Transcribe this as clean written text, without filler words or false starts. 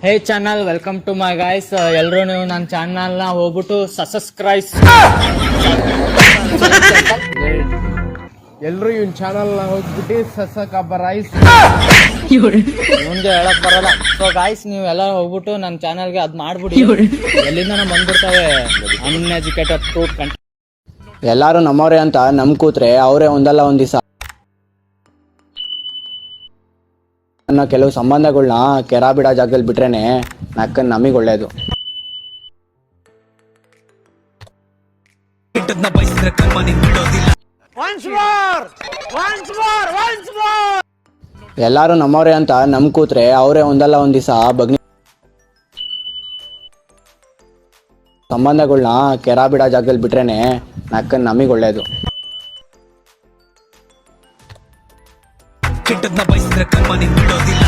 Hey channel, welcome to my guys. ಎಲ್ಲರೂ ನೀವು ನನ್ನ ಚಾನಲ್ನ ಹೋಗ್ಬಿಟ್ಟು ಸಬ್ಸ್ಕ್ರೈಬ್. ಎಲ್ಲರೂ ಇವನ್ ಚಾನಲ್ನ ಹೋಗ್ಬಿಟ್ಟು ಸಬ್ಸ್ಕ್ರೈಬ್. ಮುಂದೆ ಹೇಳಕ್ ಬರಲ್ಲ. ಸೊ ಗೈಸ್, ನೀವು ಎಲ್ಲ ಹೋಗ್ಬಿಟ್ಟು ನನ್ನ ಚಾನಲ್ಗೆ ಅದು ಮಾಡ್ಬಿಡಿ. ಎಲ್ಲಿಂದ ಬಂದ್ಬಿಡ್ತವೆ ಅನ್ಎಜುಕೇಟೆಡ್ ಫ್ರೂಟ್ ಕಂಟೆಂಟ್. ಎಲ್ಲಾರು ನಮ್ಮವ್ರೆ ಅಂತ ನಮ್ ಕೂತ್ರೆ ಅವರೇ ಒಂದಲ್ಲ ಒಂದ್ ದಿವಸ ಅನ್ನೋ ಕೆಲವು ಸಂಬಂಧಗಳನ್ನ ಕೆರಾ ಬಿಡೋ ಜಾಗದಲ್ಲಿ ಬಿಟ್ರೇನೆ ನಕ್ಕನ್ ನಮಗ್ ಒಳ್ಳೇದು. ಎಲ್ಲಾರು ನಮ್ಮವ್ರೆ ಅಂತ ನಮ್ ಕೂತ್ರೆ ಅವರೇ ಒಂದಲ್ಲ ಒಂದ್ ದಿವಸ ಬಗ್ನಿ ಸಂಬಂಧಗಳನ್ನ ಕೆರಾ ಬಿಡೋ ಜಾಗದಲ್ಲಿ ಬಿಟ್ರೇನೆ ನಕ್ಕನ್ ನಮಗ್ ಒಳ್ಳೇದು. ಕೆಟ್ಟದ್ನ ಬಯಸಿದ್ರೆ ಕರ್ಮ ನಿಂಗ್ ಬಿಡೋದಿಲ್ಲ.